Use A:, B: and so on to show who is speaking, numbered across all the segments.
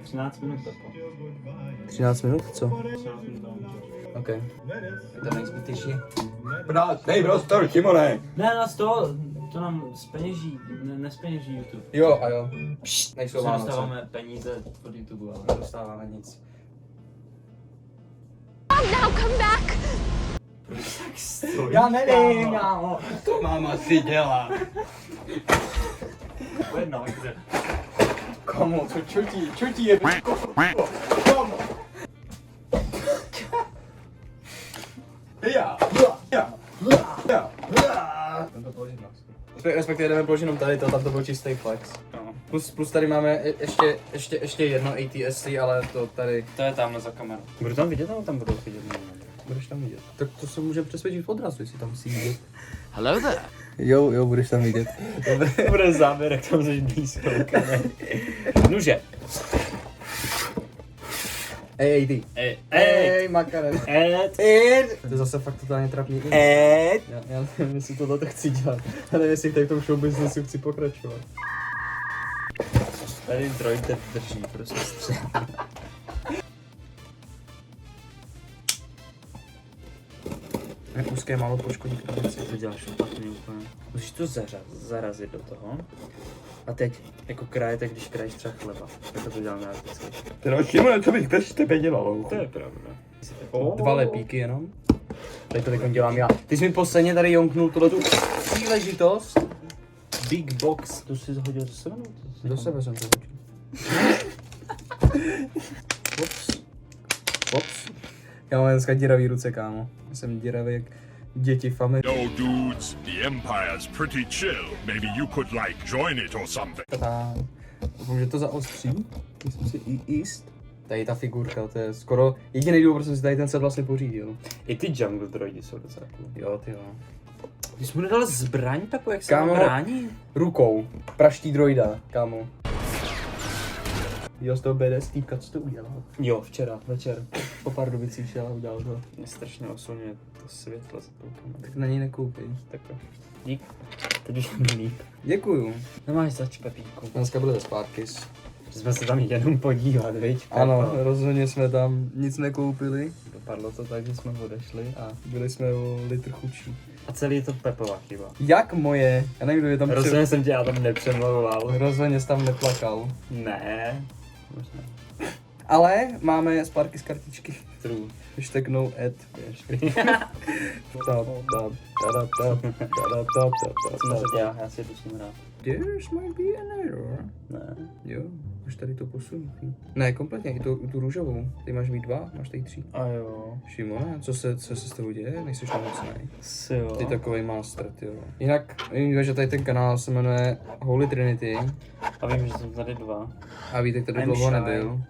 A: 13 minut Pepo.
B: 13 minut, co?
A: 13 minut.
B: OK. Je to nejzbytejší.
C: Dej prostor, Šimone!
A: Ne, nás to nám zpeněží, nespeněží YouTube.
B: Jo a jo. Nejsou
A: Si
B: Vánoce.
A: dostáváme peníze od YouTube, ale
B: Nedostáváme nic.
D: Now come back!
B: Já nevím, kámo.
C: To máma si dělá.
A: Jedno, takže.
B: Komu, co čutí je komu.
C: Já.
B: Tento položím na stůl. Respektive jdeme položit jenom tady to, tam to byl čistý flex.
A: No.
B: Plus tady máme ještě jedno ATSC, ale to tady.
A: To je tamhle za kamerou. Budu tam vidět, nebo tam budou vidět?
B: Budeš tam vidět. Tak to se může přesvědčit v odrazu, jestli tam musí vidět.
E: Hello there.
B: Jo, budeš tam vidět.
A: Bude záběr, jak tam jsi blízko kamery. Nuže.
B: Ej, ty. Ej, Makaren. To je zase fakt totálně trapný. Já nevím, jestli tohle to chci dělat. Já nevím, jestli tady v tom show businessu chci pokračovat.
A: Tady droid drží prostě střed.
B: Jak úzké málo poškodí krabici.
A: To děláš špatně úplně. Musíš to zarazit do toho. A teď jako krajete, když krajíš třeba chleba. Tak to děláme vždycky.
C: Teda Šimone, co bych bez tebe dělal?
A: To je pravda.
B: 2 lepíky jenom. Tady to teď dělám já. Ty jsi mi posledně tady jonknul tuhletu příležitost.
A: Big box. To jsi hodil do sebe?
B: Do sebe jsem to hodil. Ops. Já mám dneska děravý ruce, kámo. Jsem děravý jak děti v Americe.
F: Yo, dudes, the Empire's pretty chill. Maybe you could, like, join it or something.
B: Doufám, že to zaostří. Myslím si i jist. Tady ta figurka, to je skoro jediný důvod, proč jsem si tady ten set vlastně pořídil.
A: I ty jungle droidi jsou docela cool.
B: Jo, ty jo.
A: Ty jsi mu nedal zbraň, Pepo, jak se
B: Kámo.
A: brání?
B: Rukou. Praští droida, kámo. Jo, z toho BDS týpka, co to udělal?
A: Jo, včera, večer.
B: Po Pardubicích šel a udělal to.
A: Mě strašně oslňuje to světlo za tou kamerou.
B: Tak na něj nekoupej.
A: Takhle. Dík. Teď už je mi líp.
B: Děkuju.
A: Nemáš zač, Pepíku.
B: Dneska byly ze Sparkis.
A: Jsme se tam jenom podívat, viď?
B: Ano, rozhodně jsme tam nic nekoupili.
A: Dopadlo to tak, že jsme odešli a...
B: Byli jsme o litr chudší.
A: A celý je to Pepova chyba.
B: Jak moje? Já nevím, kdo je tam
A: Rozhodně jsem tě já tam nepřemlouval.
B: Rozhodně jsi tam neplakal.
A: Ne. Možná.
B: Ale máme Sparkis kartičky.
A: True.
B: Hashtag no ad.
A: Já si jdu s ním hrát.
B: There's might be an error.
A: Ne.
B: Jo, už tady to posunutý. Ne, kompletně, i tu růžovou. Ty máš mít 2, máš tady 3.
A: A jo.
B: Šimone, co se s tebou děje? Nejsi nemocnej.
A: Si jo.
B: Ty takovej master, jo. Jinak, vím, že tady ten kanál se jmenuje Holy Trinity.
A: A vím, že jsem tady 2.
B: A Vítek tady
A: I'm
B: dlouho
A: shy.
B: nebyl.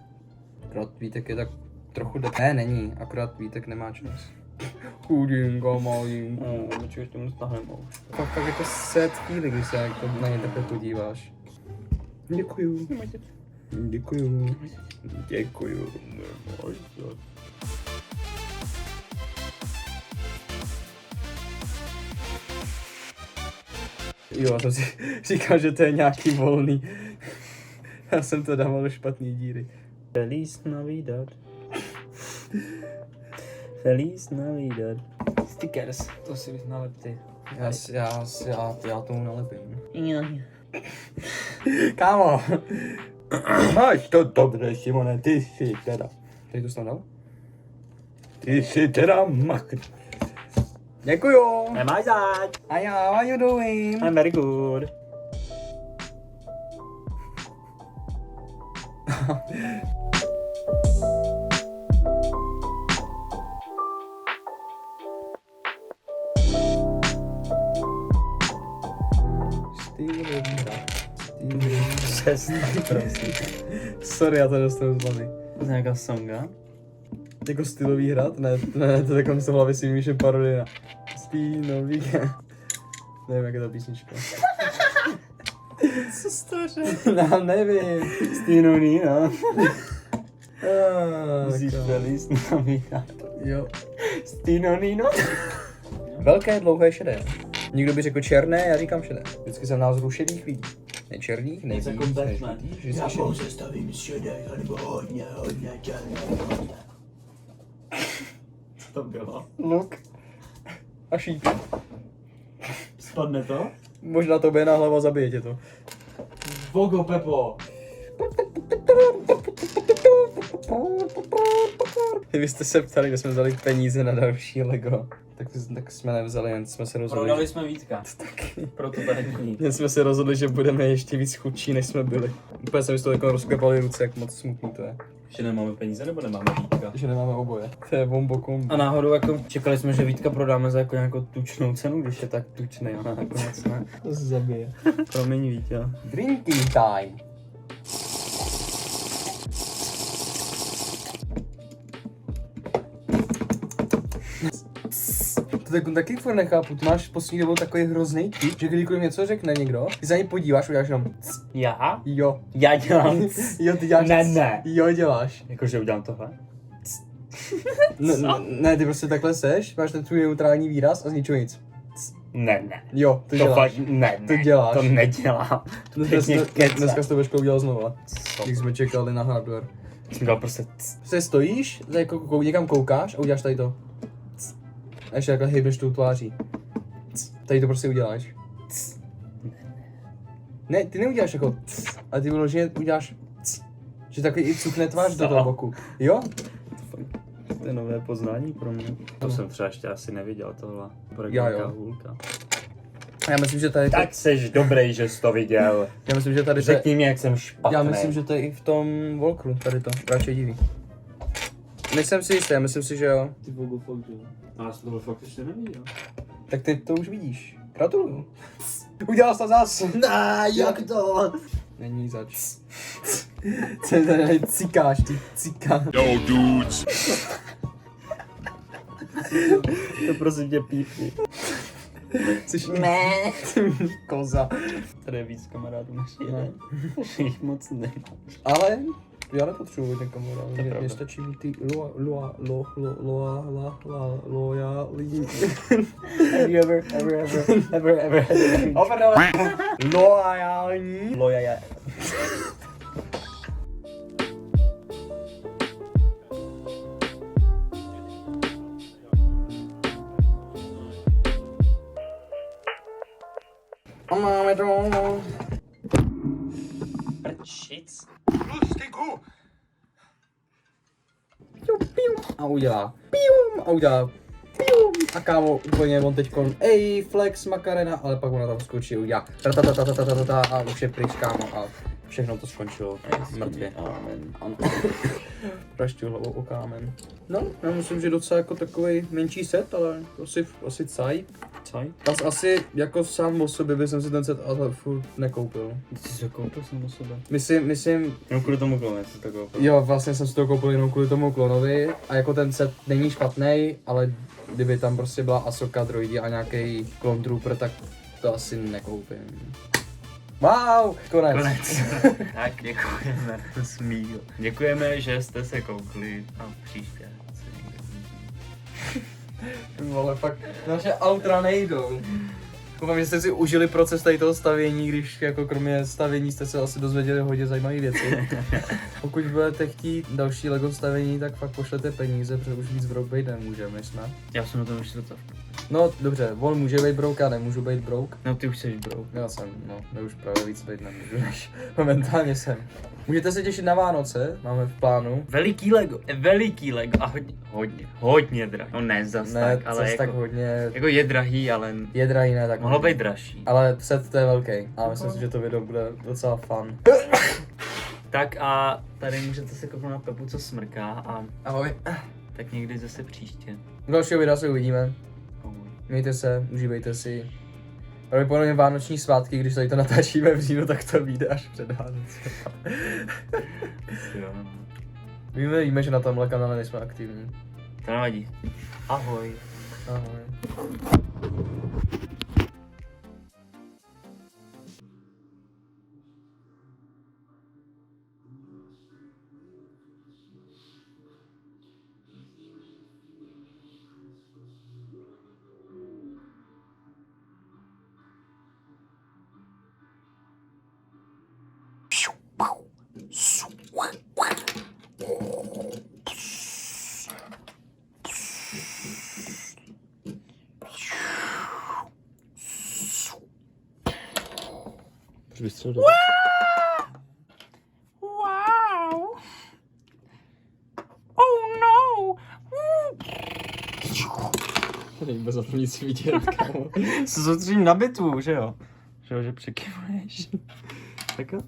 B: Akorát Vítek je tak trochu Ne, není, akorát Vítek nemá čas. Chudinka, malinka.
A: Počkej, ještě mu stáhneme už.
B: Fakt jako set chvíli, když se jako na ně takhle podíváš. Děkuju. Děkuju. Děkuju. Jo, já jsem si říkal, že to je nějaký volný. Já jsem to dával do špatný díry.
A: Feliz Navidad. Feliz Navidad. Stickers, to si bych nalep ty.
B: Já tomu nalepím.
A: Jo.
B: Kámo!
C: Máš to dobře, Šimone, ty jsi teda.
B: Tady to jsi tam dal?
C: Ty jsi teda makr.
B: Děkuju!
A: Nemáš zač.
B: A já, how are you doing?
A: I'm very good. Přesně, prosím.
B: Sorry, já to dostanu z hlavy.
A: To je nějaká songa?
B: Jako stylový hrad? Ne, to takhle mi se v hlavě si vymýšlím parodie na stylový. Nevím, jak je ta písnička.
A: Co jsi to řekl?
B: Já nevím.
A: Stino Nina.
B: Musíš
A: Feliz Navidad.
B: Jo.
A: Stino Nino.
B: Velké, dlouhé, šedé. Někdo by řekl černé, já říkám šedé. Vždycky jsem názorů šedých lidí. nečerných,
A: Něco
B: nevíc,
A: jako Batman.
B: vždycky šedý.
C: stavím z šedé, anebo hodně černé.
A: Co to bylo?
B: Luk. A šíp.
A: Spadne to?
B: Možná to bude na hlava, zabije tě to.
A: Vogo Pepo!
B: Vy jste se ptali, kde jsme vzali peníze na další Lego. Tak jsme nevzali, jen jsme se rozhodli.
A: Prodali jsme Vítka. Proto tady není.
B: Jen jsme se rozhodli, že budeme ještě víc chudší, než jsme byli. Úplně jsme si to jako rozklepali ruce, jak moc smutný to je.
A: Že nemáme peníze nebo nemáme Vítka?
B: Že nemáme oboje. To je bombokom.
A: A náhodou jako čekali jsme, že Vítka prodáme za jako nějakou tučnou cenu, když je tak tučný, ona nakonec ne.
B: To se zabije.
A: Promiň Vítě.
B: Drinking time. To taky furt nechápu, ty máš poslední dobou takový hrozný tip, že kdykoliv něco řekne někdo, ty za něj podíváš, uděláš jenom
A: Já?
B: jo.
A: Já dělám.
B: Jo, ty děláš
A: Ne.
B: Jo, děláš.
A: Jakože udělám tohle?
B: Ne, ty prostě takhle seš, máš ten tvůj neutrální výraz a z ničeho nic.
A: Ne.
B: Jo, to
A: To
B: děláš.
A: fakt, ne.
B: To děláš.
A: To nedělám. To
B: Dneska jsi to Veško udělal znova, jak jsme čekali na hardware.
A: Jsem dal prostě
B: Prostě stojíš, jako někam koukáš a uděláš tady to. A ještě takhle hejbneš tou tváří. Tady to prostě uděláš. Ne, ty neuděláš jako ale ty vyloženě uděláš že takový i cukne tvář do toho boku. Jo?
A: To je nové poznání pro mě. To jsem třeba ještě asi neviděl tohle.
B: Já jo.
A: Hůlka.
B: Já myslím, že tady
A: Tak seš dobrý, že jsi to viděl.
B: já myslím, že tady
A: Řekni mi, jak jsem špatný.
B: já myslím, že to je i v tom Walkru, tady to, radši diví. Nejsem si jistý, já myslím si, že jo.
A: Ty Vogo fakt, jo. A já jsem to fakt ještě neviděl.
B: Tak ty to už vidíš. Gratuluju. Udělal jsi to zas.
A: Ne, jak to?
B: Není zač. Co tady cikáš, ty cikáš.
F: Yo, dudes.
A: To prosím tě pípni.
B: Jsi ne. Koza.
A: Tady je víc kamarádů než jeden. Jich moc nemá.
B: Ale já nepotřebuji ten kamarád.
A: To je
B: Mně
A: pravda.
B: stačí být ty loajální.
A: Have you ever
B: Loajální.
A: Loja.
B: A máme to.
A: Prčic.
B: A udělá pium a udělá pium a kámo úplně on teďkon ej flex makarena, ale pak ona tam skočí a udělá ta a už je pryč kámo a všechno to skončilo mrtvě.
A: Amen.
B: Praštil hlavou o kámen. No, já myslím, že docela jako takový menší set, ale asi caj. Asi jako sám o sobě bych si ten set ale furt nekoupil.
A: Ty jsi to koupil sám o sebe?
B: Myslím,
A: No kvůli tomu klonu, jsi to koupil.
B: jo, vlastně jsem si to koupil jenom kvůli tomu klonovi a jako ten set není špatný, ale kdyby tam prostě byla Ahsoka droidi a nějaký Clone Trooper, tak to asi nekoupím. Wow, konec.
A: Tak děkujeme, smíl. Děkujeme, že jste se koukli a příště se někde uvidíme.
B: Vole, fakt naše outra nejdou. Doufám, že jste si užili proces tady toho stavění, když jako kromě stavění jste se asi dozvěděli hodně zajímavé věci. Pokud budete chtít další Lego stavění, tak fakt pošlete peníze, protože už víc v rok být nemůžeme, jsme.
A: Já jsem na tom ještě docela.
B: No dobře, on může být broke, já nemůžu být broke.
A: No ty už jsi bro.
B: Já jsem, já už právě víc být nemůžu, než momentálně jsem. Můžete se těšit na Vánoce, máme v plánu.
A: Veliký Lego a hodně drahý. No ne zas
B: Ne,
A: tak, ale
B: zas
A: jako,
B: tak hodně,
A: jako je drahý, ale
B: je drahý, ne tak
A: mohlo
B: hodně.
A: být dražší.
B: Ale set to je velký a myslím si, že to video bude docela fun.
A: Tak a tady můžete se kouknout na Pepu, co smrká a
B: Ahoj.
A: tak někdy zase příště.
B: V dalšího videa se uvidíme.
A: Ahoj.
B: Mějte se, užívejte si. Pravděpodobně vánoční svátky, když tady to natáčíme v říjnu, tak to vyjde až před Vánoce.
A: Jo.
B: Víme, že na tomhle kanále nejsme aktivní.
A: To nevadí. Ahoj.
B: Ahoj.
C: Už vystřelil.
A: Wow! Oh no!
B: Tady vůbec na tom nic vidět, kámo.
A: Se soustředím na bitvu, že jo? Že přikivuješ. Tak jo.